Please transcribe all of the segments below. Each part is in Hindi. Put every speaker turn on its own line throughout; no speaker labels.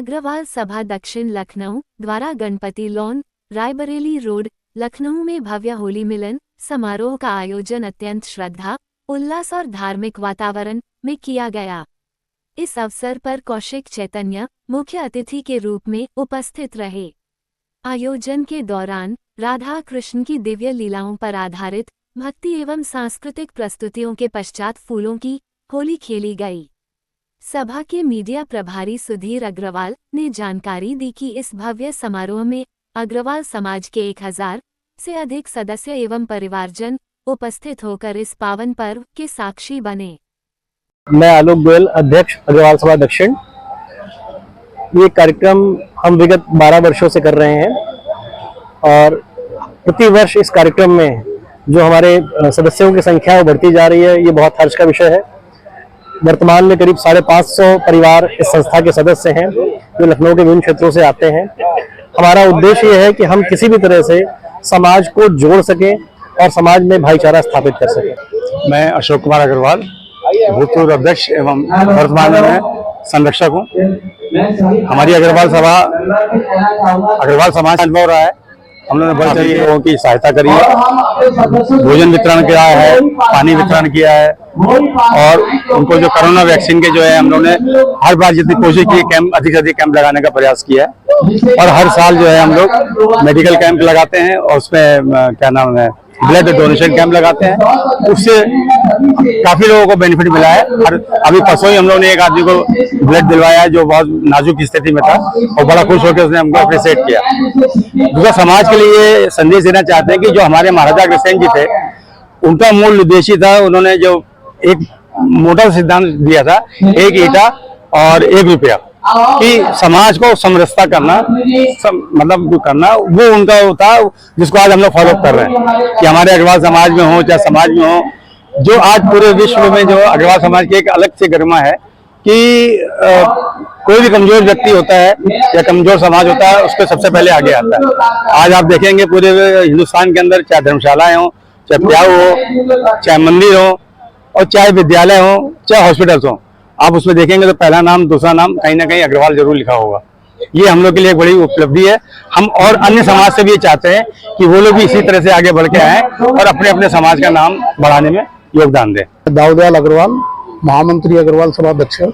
अग्रवाल सभा दक्षिण लखनऊ द्वारा गणपति लॉन, रायबरेली रोड, लखनऊ में भव्य होली मिलन समारोह का आयोजन अत्यंत श्रद्धा, उल्लास और धार्मिक वातावरण में किया गया। इस अवसर पर कौशिक चैतन्य मुख्य अतिथि के रूप में उपस्थित रहे। आयोजन के दौरान राधा कृष्ण की दिव्य लीलाओं पर आधारित भक्ति एवं सांस्कृतिक प्रस्तुतियों के पश्चात फूलों की होली खेली गई। सभा के मीडिया प्रभारी सुधीर अग्रवाल ने जानकारी दी कि इस भव्य समारोह में अग्रवाल समाज के 1000 से अधिक सदस्य एवं परिवारजन उपस्थित होकर इस पावन पर्व के साक्षी बने।
मैं आलोक गोयल, अध्यक्ष अग्रवाल सभा दक्षिण। ये कार्यक्रम हम विगत 12 वर्षों से कर रहे हैं और प्रति वर्ष इस कार्यक्रम में जो हमारे सदस्यों की संख्या है बढ़ती जा रही है। ये बहुत हर्ष का विषय है। वर्तमान में करीब 550 परिवार इस संस्था के सदस्य हैं जो लखनऊ के विभिन्न क्षेत्रों से आते हैं। हमारा उद्देश्य ये है कि हम किसी भी तरह से समाज को जोड़ सकें और समाज में भाईचारा स्थापित कर सकें।
मैं अशोक कुमार अग्रवाल, भूतपूर्व अध्यक्ष एवं वर्तमान में संरक्षक हूँ। हमारी अग्रवाल समाज अनुभव रहा है। हम लोगों ने बहुत सारे लोगों की सहायता करी है, भोजन वितरण किया है, पानी वितरण किया है और उनको जो कोरोना वैक्सीन के जो है हम लोगों ने हर बार जितनी कोशिश की कैंप अधिक से अधिक कैंप लगाने का प्रयास किया है और हर साल जो है हम लोग मेडिकल कैंप लगाते हैं और उसमें क्या नाम है ब्लड डोनेशन कैंप लगाते हैं। उससे काफी लोगों को बेनिफिट मिला है। अभी परसों ही हम लोगों ने एक आदमी को ब्लड दिलवाया है जो बहुत नाजुक स्थिति में था और बड़ा खुश होकर उसने हमको अप्रिशिएट किया। दूसरा, समाज के लिए संदेश देना चाहते हैं कि जो हमारे महाराजा अग्रसेन जी थे उनका मूल उद्देश्य था, उन्होंने जो एक मोटा सिद्धांत दिया था, एक ईंटा और 1 रुपया, कि समाज को समरसता करना मतलब करना, वो उनका था जिसको आज हम लोग फॉलो कर रहे हैं। कि हमारे अग्रवाल समाज में हो चाहे समाज में हो, जो आज पूरे विश्व में जो अग्रवाल समाज की एक अलग से गरिमा है कि कोई भी कमजोर व्यक्ति होता है या कमजोर समाज होता है उसको सबसे पहले आगे आता है। आज आप देखेंगे पूरे हिंदुस्तान के अंदर चाहे धर्मशालाएं हो, चाहे प्याऊ हो, चाहे मंदिर हो और चाहे विद्यालय हो, चाहे हॉस्पिटल्स हो, आप उसमें देखेंगे तो पहला नाम दूसरा नाम कहीं ना कहीं अग्रवाल जरूर लिखा होगा। ये हम लोग के लिए एक बड़ी उपलब्धि है। हम और अन्य समाज से भी ये चाहते हैं कि वो लोग भी इसी तरह से आगे बढ़ के आए और अपने अपने समाज का नाम बढ़ाने में योगदान दें।
दाऊदयाल अग्रवाल, महामंत्री अग्रवाल सभा दक्षिण।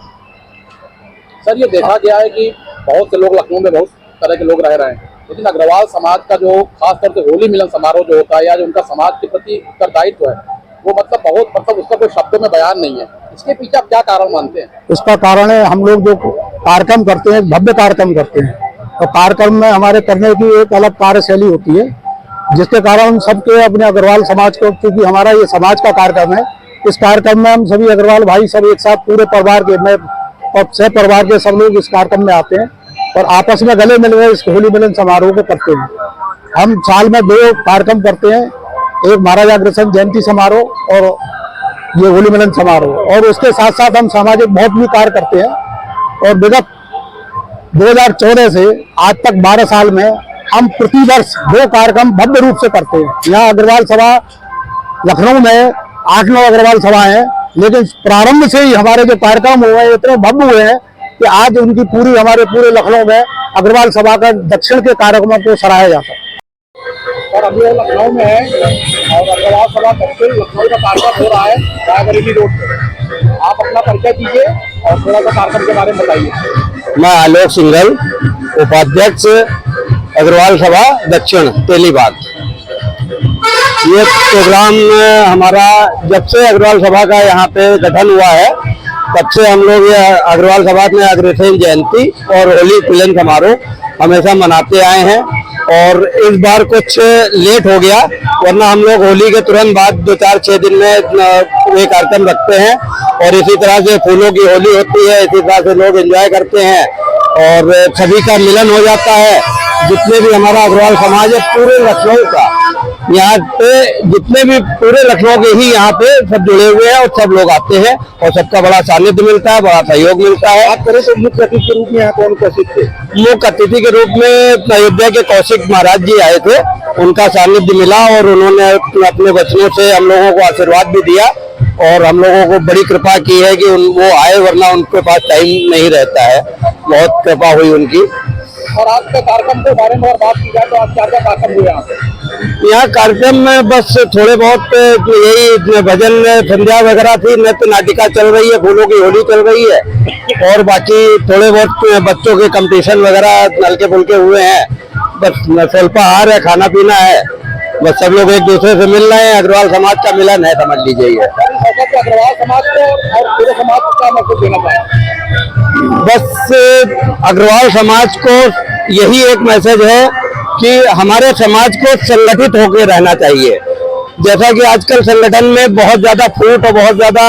सर, ये देखा गया है कि बहुत से लोग लखनऊ में बहुत तरह के लोग रह रहे हैं, लेकिन अग्रवाल समाज का जो खासतौर से होली मिलन समारोह जो होता है या जो उनका समाज के प्रति उत्तरदायित्व है वो मतलब उसका कोई शब्दों में बयान नहीं है। इसके पीछे आप क्या कारण मानते हैं?
इसका कारण है हम लोग जो कार्यक्रम करते हैं, भव्य कार्यक्रम करते हैं और कार्यक्रम में हमारे करने की एक अलग कार्यशैली होती है, जिसके कारण हम सबके अपने अग्रवाल समाज को, क्योंकि हमारा ये समाज का कार्यक्रम है, इस कार्यक्रम में हम सभी अग्रवाल भाई सब एक साथ पूरे परिवार के और सह परिवार के सब लोग इस कार्यक्रम में आते हैं और आपस में गले मिल गए इस होली मिलन समारोह को करते हैं। हम साल में 2 कार्यक्रम करते हैं, एक महाराजा अग्रसेन जयंती समारोह और ये होली मिलन समारोह, और उसके साथ साथ हम सामाजिक बहुत भी कार्य करते हैं। और विगत 2014 से आज तक 12 साल में हम प्रतिवर्ष 2 कार्यक्रम भव्य रूप से करते हैं। यहाँ अग्रवाल सभा लखनऊ में 8-9 अग्रवाल सभा है, लेकिन प्रारंभ से ही हमारे जो कार्यक्रम हुए हैं इतने भव्य हुए हैं कि आज उनकी हमारे पूरे लखनऊ में अग्रवाल सभा का दक्षिण के कार्यक्रमों को सराहा जाता है।
और अभी लखनऊ में है और अग्रवाल सभा दक्षिण लखनऊ का कार्यक्रम हो रहा है रायबरेली रोड पर। आप अपना परिचय दीजिए और थोड़ा सा कार्यक्रम के बारे में बताइए।
मैं आलोक सिंघल, उपाध्यक्ष अग्रवाल सभा दक्षिण तेलीबाग। ये प्रोग्राम हमारा जब से अग्रवाल सभा का यहाँ पे गठन हुआ है तब से हम लोग ये अग्रवाल सभा में अग्रसेन जयंती और होली मिलन समारोह हमेशा मनाते आए हैं। और इस बार कुछ लेट हो गया, वरना हम लोग होली के तुरंत बाद 2-4-6 दिन में ये कार्यक्रम रखते हैं और इसी तरह से फूलों की होली होती है, इसी तरह से लोग एंजॉय करते हैं और सभी का मिलन हो जाता है। जितने भी हमारा अग्रवाल समाज है पूरे लखनऊ का, यहाँ पे जितने भी पूरे लखनऊ के ही यहाँ पे सब जुड़े हुए हैं और सब लोग आते हैं और सबका बड़ा सानिध्य मिलता है, बड़ा सहयोग मिलता है।
बात करें तो मुख्य अतिथि के रूप में यहाँ कौन उपस्थित थे?
मुख्य अतिथि के रूप में अयोध्या के कौशिक महाराज जी आए थे, उनका सानिध्य मिला और उन्होंने अपने वचनों से हम लोगों को आशीर्वाद भी दिया और हम लोगों को बड़ी कृपा की है कि वो आए, वरना उनके पास टाइम नहीं रहता है। बहुत कृपा हुई उनकी।
और आज के कार्यक्रम के बारे में अगर बात की जाए तो आज क्या क्या कार्यक्रम हुए यहाँ पे?
यहाँ कार्यक्रम में बस थोड़े बहुत यही भजन संध्या वगैरह थी, नृत्य नाटिका चल रही है, फूलों की होली चल रही है और बाकी थोड़े बहुत बच्चों के कंपटीशन वगैरह हल्के फुल्के हुए हैं। बस स्वल्पाहार है, खाना पीना है, बस सब लोग एक दूसरे से मिल रहे हैं। अग्रवाल समाज का मिलन है, समझ लीजिए ये।
अग्रवाल समाज को और पूरे समाज को क्या मैसेज देना चाहेंगे?
बस अग्रवाल समाज को यही एक मैसेज है कि हमारे समाज को संगठित होकर रहना चाहिए। जैसा कि आजकल संगठन में बहुत ज्यादा फूट और बहुत ज्यादा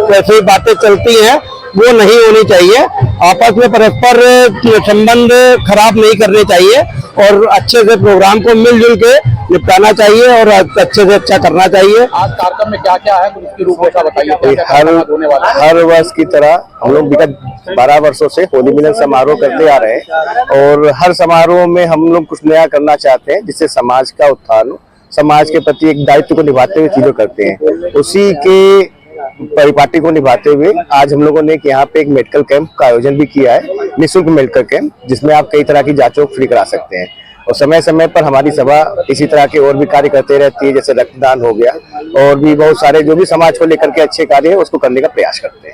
वैसी बातें चलती हैं, वो नहीं होनी चाहिए। आपस में परस्पर संबंध खराब नहीं करने चाहिए और अच्छे से प्रोग्राम को मिलजुल के निपटाना चाहिए और अच्छे से अच्छा करना चाहिए।
आज कार्यक्रम में क्या क्या है, कुछ इसकी रूपरेखा बताइए। क्या होने वाला है?
हर वर्ष की तरह हम लोग विगत 12 वर्षों से होली मिलन समारोह करते आ रहे हैं और हर समारोह में हम लोग कुछ नया करना चाहते हैं जिससे समाज का उत्थान हो, समाज के प्रति एक दायित्व को निभाते हुए चीजें करते हैं। उसी के परिपाटी को निभाते हुए आज हम लोगों ने यहाँ पे एक मेडिकल कैंप का आयोजन भी किया है, निःशुल्क मेडिकल कैंप, जिसमें आप कई तरह की जांचों फ्री करा सकते हैं। और समय समय पर हमारी सभा इसी तरह के और भी कार्य करते रहती है, जैसे रक्तदान हो गया और भी बहुत सारे जो भी समाज को लेकर के अच्छे कार्य है उसको करने का प्रयास करते हैं।